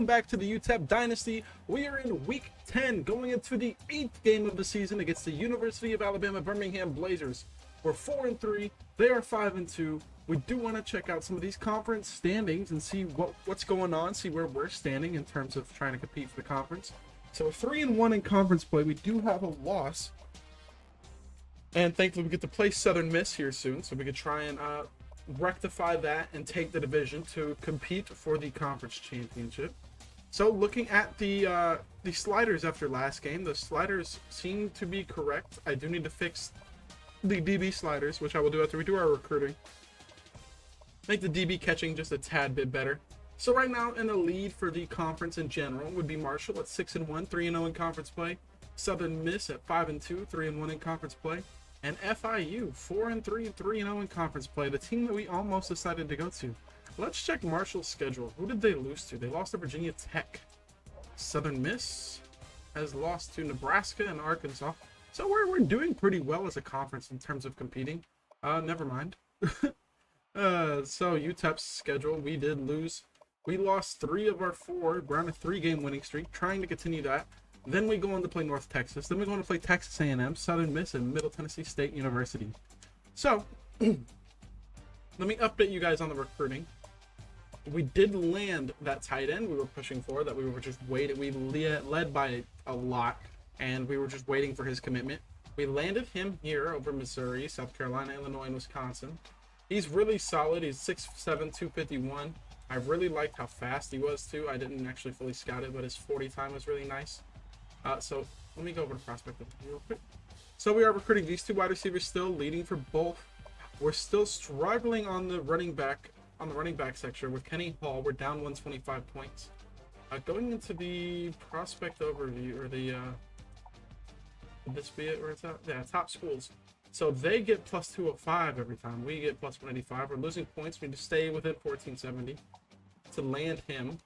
welcome back to the UTEP Dynasty. We are in week 10, going into the 8th game of the season against the University of Alabama Birmingham Blazers. We're 4-3, they are 5-2. We do want to check out some of these conference standings and see what's going on, see where we're standing in terms of trying to compete for the conference. So we're 3-1 in conference play. We do have a loss, and thankfully we get to play Southern Miss here soon, so we could try and rectify that and take the division to compete for the conference championship. So looking at the sliders after last game, the sliders seem to be correct. I do need to fix the DB sliders, which I will do after we do our recruiting. Make the DB catching just a tad bit better. So right now in the lead for the conference in general would be Marshall at 6-1, 3-0 in conference play. Southern Miss at 5-2, 3-1 in conference play. And FIU 4-3, 3-0 in conference play, the team that we almost decided to go to. Let's check Marshall's schedule. Who did they lose to? They lost to Virginia Tech. Southern Miss has lost to Nebraska and Arkansas. So we're doing pretty well as a conference in terms of competing. Never mind. So UTEP's schedule, we did lose. We lost 3 of our 4. We're on a 3-game winning streak, trying to continue that. Then we go on to play North Texas. Then we go on to play Texas A&M, Southern Miss, and Middle Tennessee State University. So, let me update you guys on the recruiting. We did land that tight end we were pushing for, that we were just waiting. We led by a lot, and we were just waiting for his commitment. We landed him here over Missouri, South Carolina, Illinois, and Wisconsin. He's really solid. He's 6'7", 251. I really liked how fast he was, too. I didn't actually fully scout it, but his 40 time was really nice. So let me go over to prospect real quick. So we are recruiting these 2 wide receivers, still leading for both. We're still struggling on the running back section with Kenny Hall. We're down 125 points. Going into the prospect overview, or the would this be it where it's at? Yeah, top schools. So they get plus 205 every time. We get plus 185. We're losing points. We need to stay within 1470 to land him.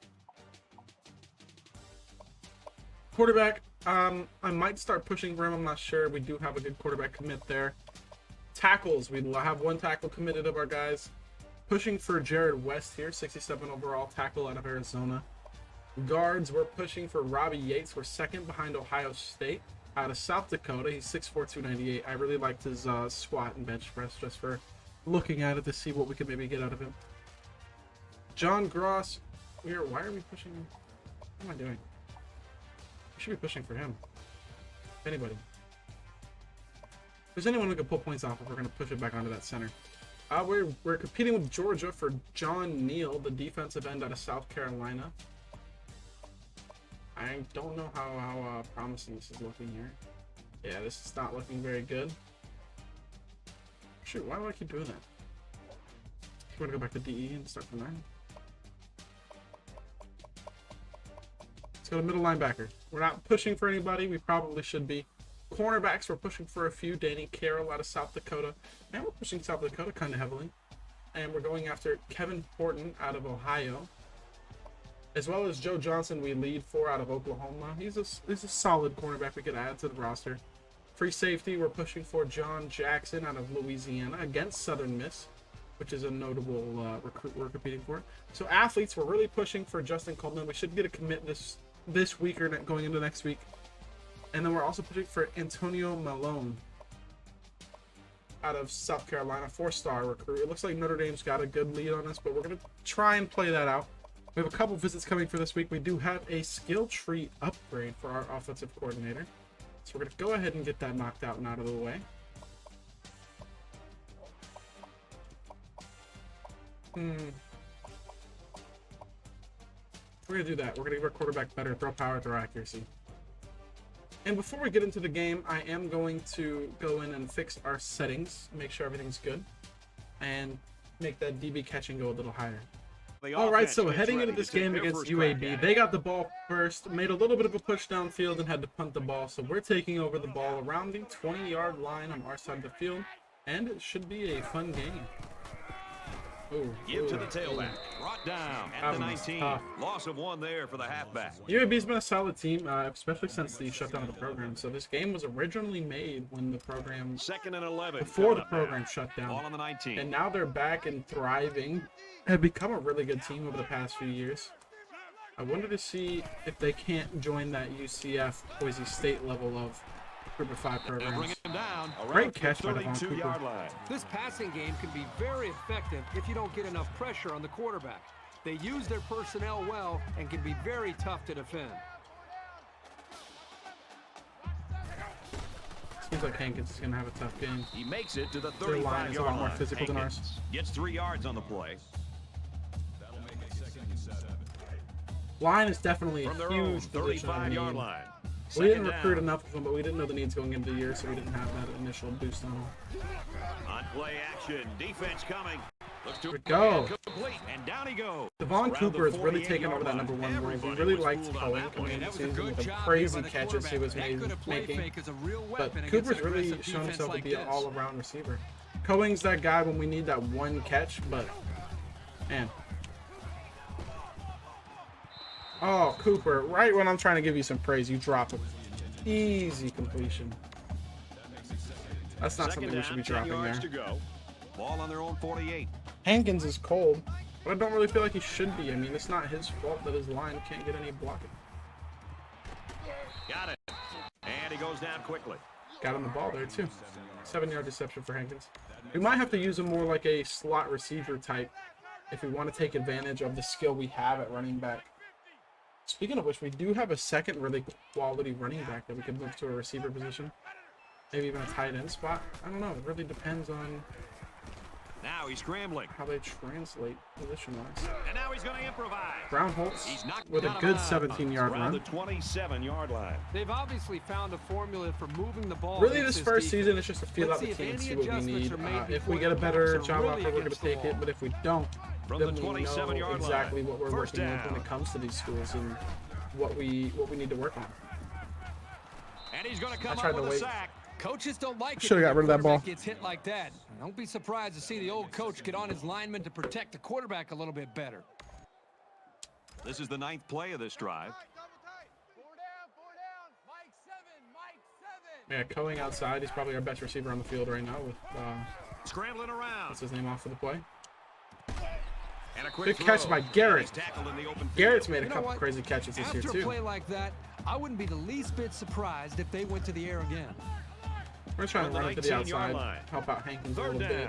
Quarterback, I might start pushing for him. I'm not sure. We do have a good quarterback commit there. Tackles, we have 1 tackle committed of our guys. Pushing for Jared West here, 67 overall tackle out of Arizona. Guards, we're pushing for Robbie Yates. We're 2nd behind Ohio State. Out of South Dakota, he's 6'4", 298. I really liked his squat and bench press just for looking at it to see what we could maybe get out of him. John Gross, why are we pushing him? What am I doing? We should be pushing for him. If anybody. If there's anyone who can pull points off if we're going to push it back onto that center. We're competing with Georgia for John Neal, the defensive end out of South Carolina. I don't know how promising this is looking here. Yeah, this is not looking very good. Shoot, why do I keep doing that? I'm going to go back to DE and start from there. Let's go to middle linebacker. We're not pushing for anybody. We probably should be. Cornerbacks, we're pushing for a few. Danny Carroll out of South Dakota. And we're pushing South Dakota kind of heavily. And we're going after Kevin Horton out of Ohio. As well as Joe Johnson, we lead for out of Oklahoma. He's a solid cornerback we could add to the roster. Free safety, we're pushing for John Jackson out of Louisiana against Southern Miss, which is a notable recruit we're competing for. So athletes, we're really pushing for Justin Coleman. We should get a commit this week or going into next week. And then we're also pushing for Antonio Malone out of South Carolina, 4-star recruit. It looks like Notre Dame's got a good lead on us, but we're going to try and play that out. We have a couple visits coming for this week. We do have a skill tree upgrade for our offensive coordinator. So we're going to go ahead and get that knocked out and out of the way. We're going to do that. We're going to give our quarterback better throw power, throw accuracy. And before we get into the game, I am going to go in and fix our settings, make sure everything's good, and make that DB catching go a little higher. All right, so heading into this game against UAB, they got the ball first, made a little bit of a push downfield, and had to punt the ball. So we're taking over the ball around the 20-yard line on our side of the field, and it should be a fun game. Give to the tailback. Brought down at the 19. Loss of 1 there for the halfback. UAB's been a solid team, especially since the shutdown of the program. So this game was originally made when the program, 2nd and 11. Before the program shut down. Ball on the 19. And now they're back and thriving. Have become a really good team over the past few years. I wanted to see if they can't join that UCF Boise State level of Group of 5 programs. Great catch by Devon Cooper. This passing game can be very effective if you don't get enough pressure on the quarterback. They use their personnel well and can be very tough to defend. Seems like Hankins is going to have a tough game. He makes it to the 35-yard line. Their line is a lot more physical than ours. Gets 3 yards on the play. Line is definitely a From their huge own position. 35-yard line. We didn't recruit enough of them, but we didn't know the needs going into the year, so we didn't have that initial boost on them. On play action, defense coming. Looks to go. Complete, and down he goes. Devon Cooper has really taken over that number 1 role. We really liked Cohen coming into the season with the crazy catches he was making. But Cooper's really shown himself to be an all-around receiver. Cohen's that guy when we need that one catch, but man. Oh, Cooper, right when I'm trying to give you some praise, you drop him. Easy completion. That's not something we should be dropping there. Ball on their own 48. Hankins is cold, but I don't really feel like he should be. I mean, it's not his fault that his line can't get any blocking. Got it. And he goes down quickly. Got him the ball there, too. 7-yard deception for Hankins. We might have to use him more like a slot receiver type if we want to take advantage of the skill we have at running back. Speaking of which, we do have a second really quality running back that we could move to a receiver position. Maybe even a tight end spot. I don't know. It really depends on now he's scrambling. How they translate position-wise. And now he's going to improvise. Brown Holtz with a good 17-yard run. The 27-yard line. They've obviously found a formula for moving the ball. Really, this first season, it's just to feel out the team and see what we need. If we get a better job offer, we're going to take it. But if we don't, then we know exactly what we're working with when it comes to these schools and what we need to work on. And he's going to come up with a sack. Coaches don't like it. Should have got rid of that ball. Gets hit like that. Don't be surprised to see the old coach get on his lineman to protect the quarterback a little bit better. This is the 9th play of this drive. Yeah, going outside. He's probably our best receiver on the field right now with scrambling around. What's his name off for the play? And a quick good catch by Garrett. Garrett's made a couple what? crazy catches this year too. After a play like that, I wouldn't be the least bit surprised if they went to the air again. We're trying to run it to the outside, help out Hankins a little bit.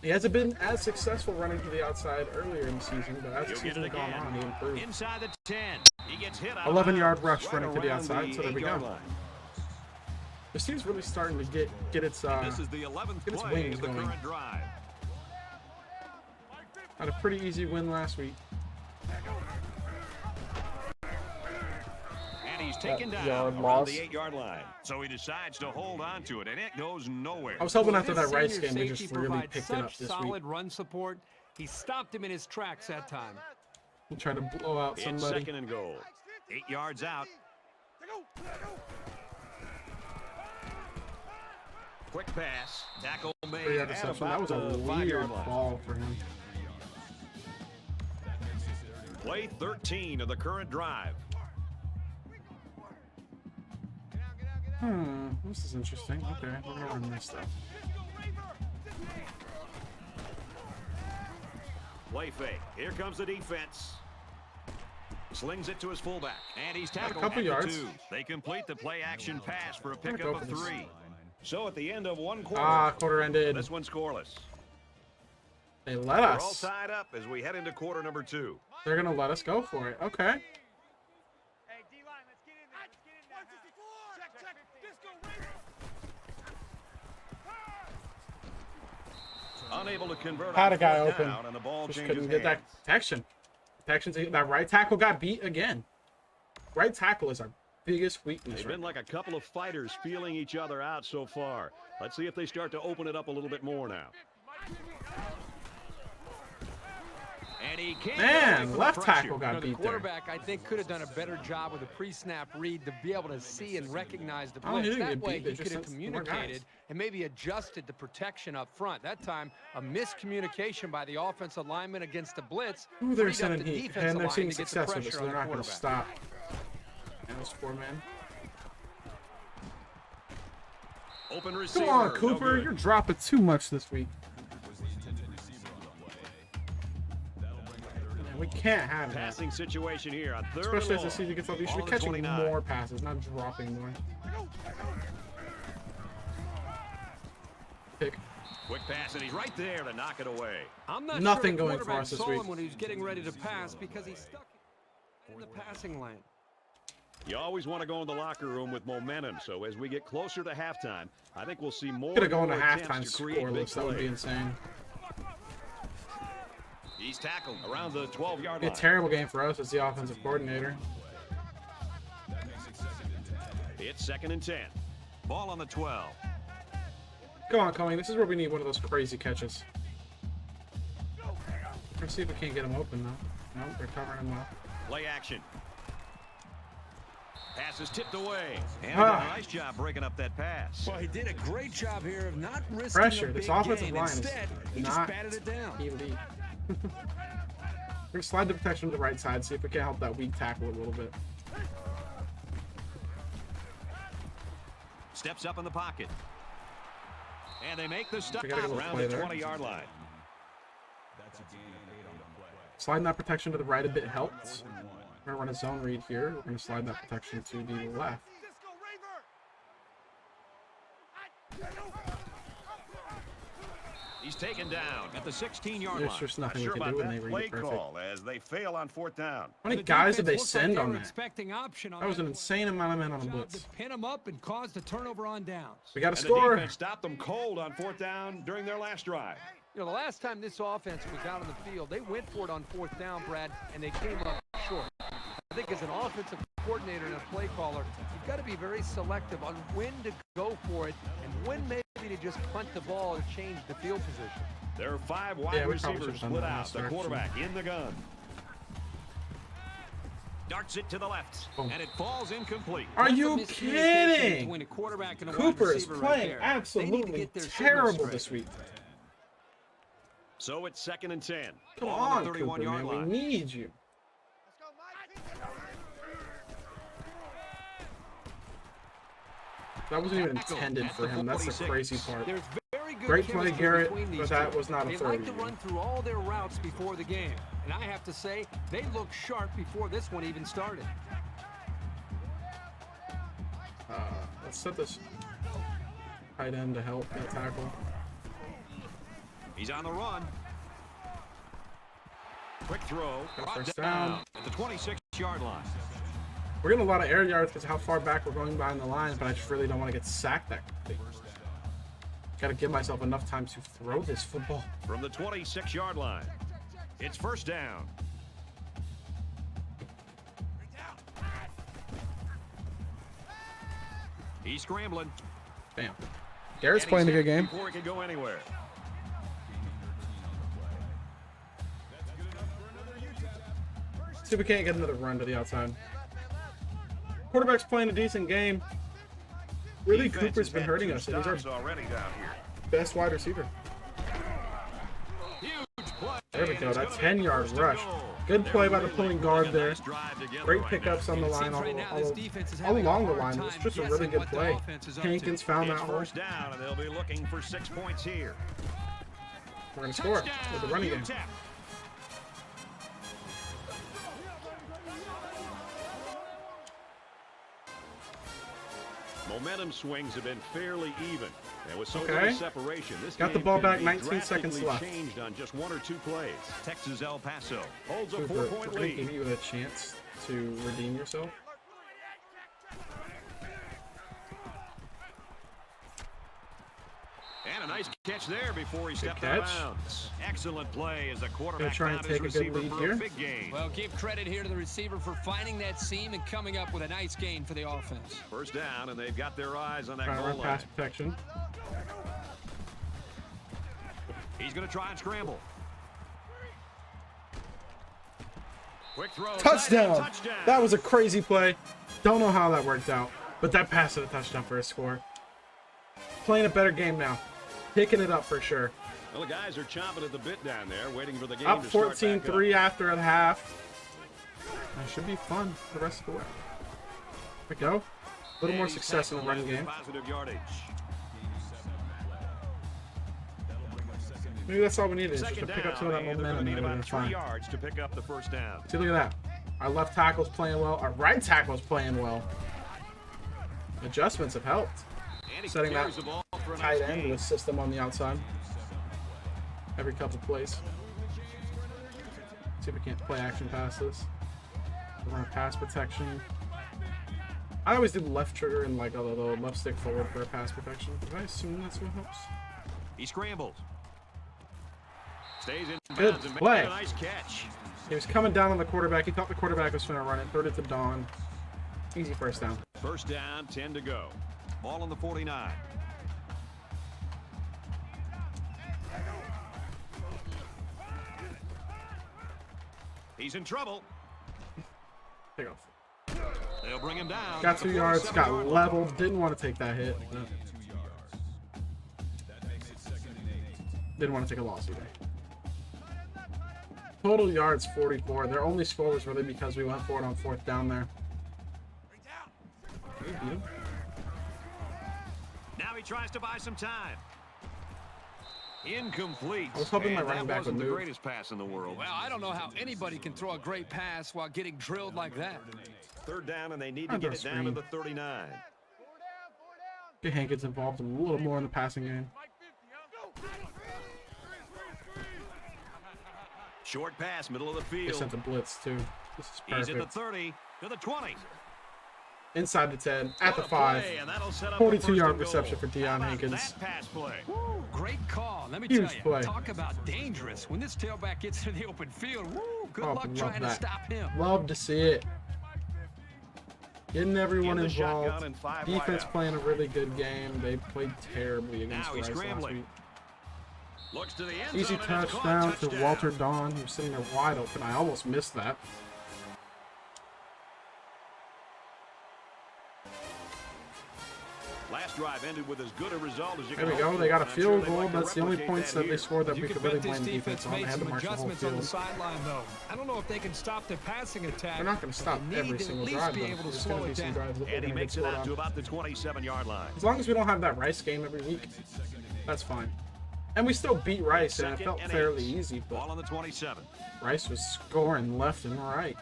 He hasn't been as successful running to the outside earlier in the season, but as the season has gone on, he improved. Inside the 10. He gets hit 11-yard rush running to the outside, so there we go. This team's really starting to get its this is the 11th get its play wings of the going. current drive. Had a pretty easy win last week. And he's taken down around the 8-yard line. So he decides to hold on to it, and it goes nowhere. I was hoping after that Rice game they just really picked it up this week. Solid run support. He stopped him in his tracks that time. He tried to blow out somebody. It's 2nd and goal. 8 yards out. Quick pass. Tackle made. 3-yard reception. That was a weird ball for him. Play 13 of the current drive. This is interesting. Okay, we're gonna run this stuff. Play fake. Here comes the defense. Slings it to his fullback, and he's tackled a couple at yards. the 2. They complete the play action pass for a pickup of 3. So at the end of 1 quarter, quarter ended. This one scoreless. They let We're all us. tied up as we head into quarter number 2. They're gonna let us go for it. Okay. Unable to convert. Had a guy on open. down, and the ball Just changes couldn't get that hands. protection. That right tackle got beat again. Right tackle is our biggest weakness. They've been like a couple of fighters feeling each other out so far. Let's see if they start to open it up a little bit more now. And he can't Man, left tackle got the beat there. quarterback, I think, could have done a better job with a pre-snap read to be able to see and recognize the Oh, he blitz. didn't That get way, beat. They he just could have sent more guys. communicated and maybe adjusted the protection up front. That time, a miscommunication by the offensive lineman against the blitz. Ooh, they're freed up sending the heat, defensive and they're line seeing to get the success with it, pressure so on they're the not going to quarterback. stop. And it's 4-man. Open receiver. Come on, no Cooper. good. You're dropping too much this week. Man, we can't have that. Passing situation here on third. Especially as the season gets up, you should be Ball at catching 29. more passes, not dropping more. Pick. Quick pass, and he's right there to knock it away. I'm not Nothing sure the going for us quarterback this saw week. him when he was getting ready to pass because he stuck in the passing lane. You always want to go in the locker room with momentum, so as we get closer to halftime, I think we'll see more. Could have gone to and more attempts halftime to create big scoreless. That would be plays. insane. He's tackled around the 12-yard Be a line. terrible game for us as the offensive coordinator. It's 2nd and 10. Ball on the 12. Go on, Colleen. This is where we need one of those crazy catches. Let's see if we can't get him open, though. Nope, they're covering him up. Play action. Pass is tipped away. And Ah. he did a nice job breaking up that pass. Well, he did a great job here of not risking Pressure. a This big offensive gain. line Instead, he is just not batted it down. elite. We're going to slide the protection to the right side, see if we can help that weak tackle a little bit. Steps up in the pocket. And they make the stop We gotta get a little around play the there. 20-yard line. Sliding that protection to the right a bit helps. We're going to run a zone read here. We're going to slide that protection to the left. He's taken down at the 16-yard There's line. just nothing Not we sure can do about when they that read play it perfect. call as they fail on 4th down. How many The guys did they defense looked like send they on were that? expecting option on That was an one. insane amount of men on a Job blitz. to pin him up and cause the turnover on downs. We got to And the score. defense stopped them cold on 4th down during their last drive. You know, the last time this offense was out on the field, they went for it on 4th down, Brad, and they came up short. I think as an offensive coordinator and a play caller, you've got to be very selective on when to go for it and when maybe to just punt the ball or change the field position. There are 5 wide Yeah, we probably receivers should've done split that in out. this The direction. quarterback in the gun. Darts it to the left, Boom. and it falls incomplete. Are That's a you miscommunication kidding? between a quarterback and a wide Cooper is receiver right playing there. They need to absolutely get their signals terrible straight. this week. So it's 2nd and 10. Come Ball on, the Cooper, 31-yard man. line. We need you. That wasn't even intended for him. That's the crazy part. There's very good Great play, chemistry Garrett, between these but that two. was not a They 30. like to run through all their routes before the game, and I have to say they look sharp before this one even started. Let's set this tight end to help that tackle. He's on the run. Quick throw. Brought first down down. at the 26-yard line. We're getting a lot of air yards because of how far back we're going behind the line, but I just really don't want to get sacked that quickly. Got to give myself enough time to throw this football. From the 26-yard line. It's 1st down. He's scrambling. Bam. Garrett's And playing a he's good hit game. Before he can go anywhere. See if we can't get another run to the outside. Quarterback's playing a decent game. Really, Defense Cooper's has been had hurting 2 us. And he's our stops already down here. best wide receiver. Huge play. There we and go. it's That gonna be 10-yard first and rush. goal. Good They're play by the really pulling putting guard a there. nice drive together Great right pickups now. on the It line, seems all, right now all, this defense is all having a along the hard line. It's time just a really guessing good what the play. offense is up to. Hankins found It's that hole. 1st down, and they'll be looking for 6 points here. We're going to score with the running game. UTEP. Momentum swings have been fairly even, and with so Okay. little separation, this Got the game ball can back, be 19 seconds drastically left. changed on just 1 or 2 plays. Texas El Paso holds a Cooper, we're 4-point going to give lead. you a chance to redeem yourself. And a nice catch there before he stepped out of catch. bounds. Excellent play as the quarterback try and found his take a good receiver lead for here. a big gain. Well, give credit here to the receiver for finding that seam and coming up with a nice gain for the offense. 1st down, and they've got their eyes on that Trying to goal run line. pass protection. He's going to try and scramble. Quick throw. Touchdown! Touchdown. That was a crazy play. Don't know how that worked out, but that pass to the touchdown for a score. Playing a better game now. Picking it up for sure. Well, the guys are chomping at the bit down there, waiting for the game Up to start back up. 14-3 after a half. That should be fun the rest of the way. There we go. A little more And he's success in the tackled running at game. Positive yardage. Maybe that's all we needed, is just to Second pick up some of down, that and they're going momentum, to need and about we're 3 fine. yards to pick up the first down. See, look at that. Our left tackle's playing well. Our right tackle's playing well. Adjustments have helped. And he Setting that carries the ball for a tight nice end gain. with system on the outside. Every couple plays. See if we can't play action past this. We're gonna pass protection. I always do the left trigger and like a little left stick forward for pass protection. I assume that's what helps. He scrambles. Stays in Good bounds and makes play. a nice catch. He was coming down on the quarterback. He thought the quarterback was going to run it. Third it to Dawn. Easy first down. First down, 10 to go. Ball on the 49. He's in trouble. Take off. They'll bring him down. Got at the 2 yards. 47 Got yard line. leveled. Didn't want to take that hit. No. Didn't want to take a loss either. Total yards 44. Their only score was really because we went for it on fourth down there. We beat him. Now he tries to buy some time. Incomplete. I was hoping my And running that back would wasn't the move. greatest pass in the world. Well, I don't know how anybody can throw a great pass while getting drilled like that. Third down, and they need to Under get it down to screen. the 39. Get Hankins involved a little more in the passing game. Short pass, middle of the They field. sent a blitz too. This is He's at the perfect. 30 to the 20. Inside the 10, at the What a 5. play, and that'll set up a 42-yard first and reception goal. for Deion How about Hankins. That pass play. Woo, great call. Let me Huge tell you, play. talk about dangerous. When this tailback gets in the open field, woo, good Oh, luck love trying to that. stop him. Love to see it. Getting everyone In the shotgun involved. and 5 Defense wide out. playing a really good game. They played terribly against Now he's Rice last scrambling. week. Looks to the end Easy zone, and it's caught. touchdown to Touchdown. Walter Dawn, who's sitting there wide open. I almost missed that. Last drive ended with as good a result as you There can we go. hope They for, got a and I'm sure field they'd goal. like to That's the only replicate points that they here. scored that You we can could really bet this blame the defense defense on. They made had to some march the whole adjustments on the field. sideline, though. I don't know if they can stop their passing attack. They're not going to stop but they every need to single at least drive, be though. able to There's slow going to be it some down. drives that And they're he going to get makes it scored out to on. about the 27-yard line. As long as we don't have that Rice game every week, that's fine. And we still beat Rice, and it Second felt and fairly 8. easy, Ball but on the 27. Rice was scoring left and right.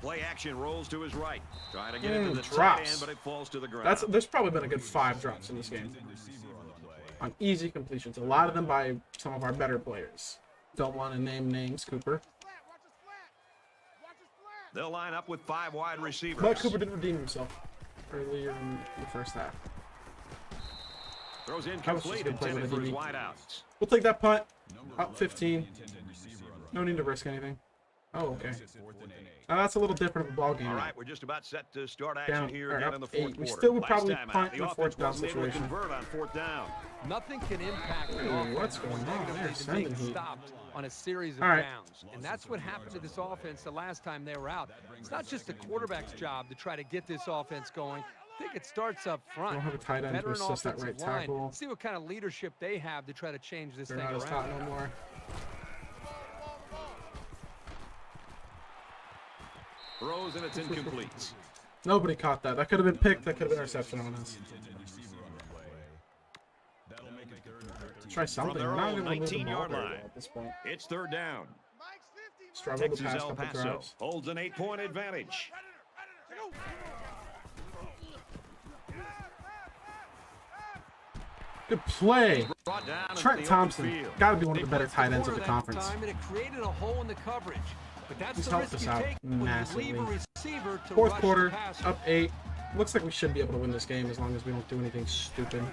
Play action rolls to his right. Trying to get into the tight drops. end, but it falls to the ground. There's probably been a good 5 drops in this game. On easy completions. A lot of them by some of our better players. Don't want to name names, Cooper. They'll line up with 5 wide receivers. But Cooper did redeem himself earlier in the first half. Throws That was just incomplete, good play intended by for the his DB. wideouts. We'll take that punt. Up 15. No need to risk anything. Oh, okay. That's a little different of a ball game. All right, we're just about set to start action Down, here or again up in the 8. fourth We quarter. still would Last probably time out, punt the in a offense fourth down wasn't able to situation. convert on fourth down. Nothing can impact the Ooh, offense what's more going on negatively there? than Sending being heat. stopped on a series of All right. downs. And that's what happened to this offense the last time they were out. It's not just the quarterback's job to try to get this offense going. I think it starts up front. Don't have a tight end to Veteran assist that offensive right line. tackle. See what kind of leadership they have to try to change this They're thing not as hot around. no more. Throws and it's incomplete. Nobody caught that. That could have been picked. That could have been interception on us. Try something. their We're not own able to move the ball 19-yard very line. well at this point. It's third down. Struggled the Texas past El couple Paso drives. holds an 8-point advantage. Good play. Brought down at Trent the open Thompson, field. got to be one of They the better blitzed tight ends of corner the that conference. time, and it created a hole in the coverage. But that's He's the helped risk us you out take when you massively. leave a receiver to Fourth rush quarter, the passer. up 8. Looks like we should be able to win this game as long as we don't do anything stupid.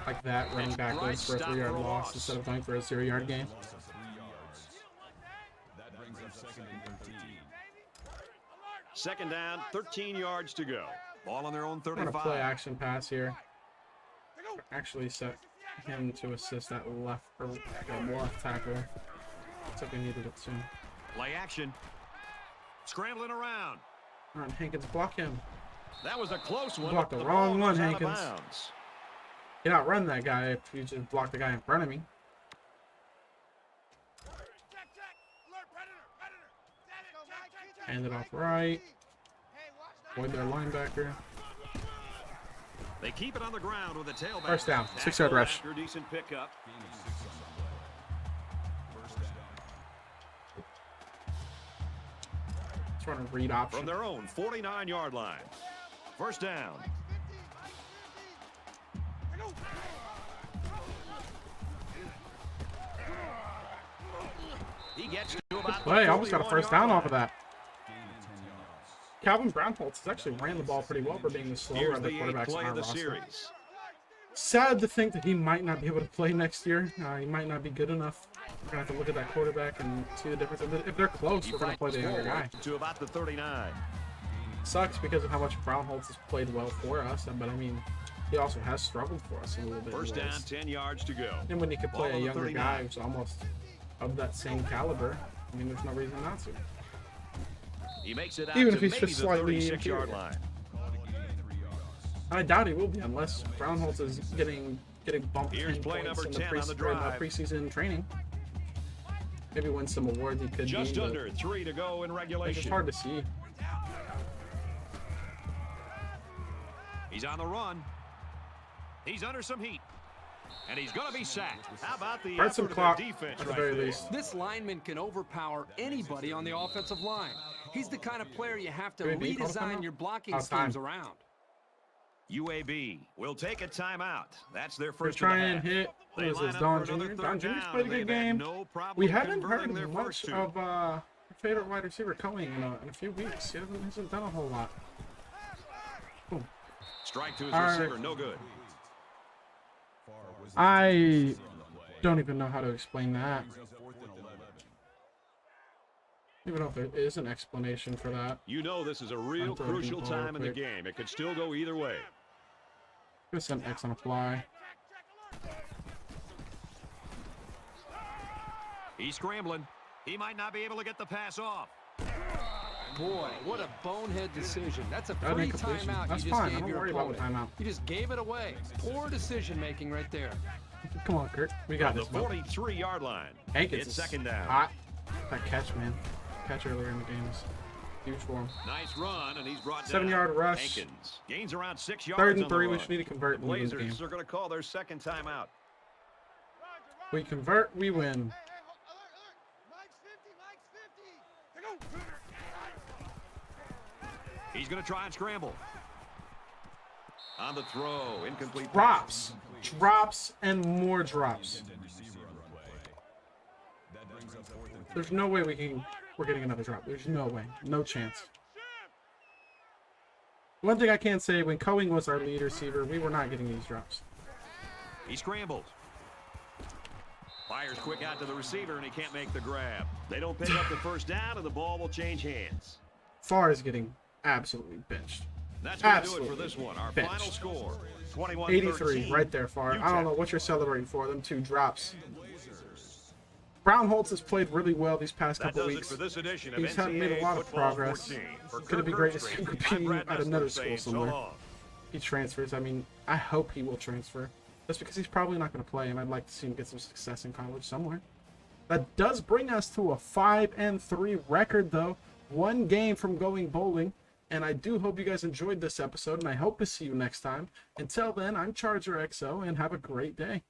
Like that, running It's backwards right for a stop 3-yard for a loss loss. instead of going for a 0-yard gain. Second down, 13 yards to go. Ball on their own I'm going to play 35. action pass here. Actually set him to assist that left tackle. Looks like we needed it soon. Play action. Scrambling around. All right, Hankins, block him. That was a close one. Blocked but the the wrong ball one, goes out of Hankins. bounds. You don't run that guy if you just block the guy in front of me. Hand it off right. Avoid their linebacker. They keep it on the ground with a tailback. First down, 6-yard rush. After a decent pickup. Trying to read option. From their own 49-yard line. First down. He gets to about Play, almost got a 41 first down yard off of that. Calvin Brownholtz has actually ran the ball pretty well for being the slower Here's of the the 8th quarterbacks play on our of the roster. series. Sad to think that he might not be able to play next year. He might not be good enough. We're going to have to look at that quarterback and see the difference. If they're close, we're going to play the younger guy. To about the 39. Sucks because of how much Brownholtz has played well for us. But, I mean, he also has struggled for us a little bit. First down, 10 yards to go. And when you could play Ball a on the younger 39. guy who's almost of that same caliber, I mean, there's no reason not to. He makes it out Even to if he's maybe just the slightly 36-yard inferior. line. I doubt he will be unless Brownholtz is getting bumped Here's 10 play points number in the 10 on the drive. preseason training. Maybe win some awards he could Just be, but under 3 to go in it's regulation. hard to see. He's on the run. He's under some heat. And he's going to be sacked. How about the Burn some effort clock of the defense at the right very there? least. This lineman can overpower anybody on the offensive line. He's the kind of player you have to UAB called a redesign timeout? your blocking Oh, time. schemes around. UAB will take a timeout. That's their We're first of the trying half. to hit, what They is line this, up Don for another Jr.? third Don Jr.'s down, played a and good they've had game. no problem We haven't converting heard their much first two. of our favorite wide receiver coming in a few weeks. He hasn't done a whole lot. Boom. Strike to his All right. receiver, no good. I don't even know how to explain that. I don't even know if there is an explanation for that. You know this is a real I'm throwing crucial the ball time in the quick. game. It could still go either way. I'm gonna send X on a fly. He's scrambling. He might not be able to get the pass off. Boy, what a bonehead decision. That's a Got an free incompletion. timeout That's you just fine. I gave don't your worry about the opponent. timeout. You just gave it away. Poor decision making right there. Come on, Kurt. We got The this. bud. 43-yard line. Hankins It's is second down. hot. That catch, man. Catch earlier in the game is huge for him. Nice run, and he's brought down. 7-yard rush. Hankins gains around 6 yards. Third on and the 3. We run. just need to convert and win the game. Blazers are going to call their second timeout. We convert, we win. He's going to try and scramble. On the throw, incomplete. Drops. Drops and more drops. There's no way we're getting another drop. There's no way. No chance. One thing I can say, when Coing was our lead receiver, we were not getting these drops. He scrambled. Fires quick out to the receiver, and he can't make the grab. They don't pick up the first down, and the ball will change hands. Far is getting absolutely benched. That's going to do it Absolutely for this one. Our benched. final score, 21-13. 83 right there, Far. I don't know what you're celebrating for. Them 2 drops. Brownholtz has played really well these past That couple does it weeks. for this edition of He's made a NCAA lot of Football progress. 14. For It's going to be Kirk great to see Herbstreit, him I'm competing Brad at Nessler another school saying so somewhere. long. He transfers. I mean, I hope he will transfer. That's because he's probably not going to play, and I'd like to see him get some success in college somewhere. That does bring us to a 5-3 record, though. 1 game from going bowling. And I do hope you guys enjoyed this episode, and I hope to see you next time. Until then, I'm ChargerXO, and have a great day.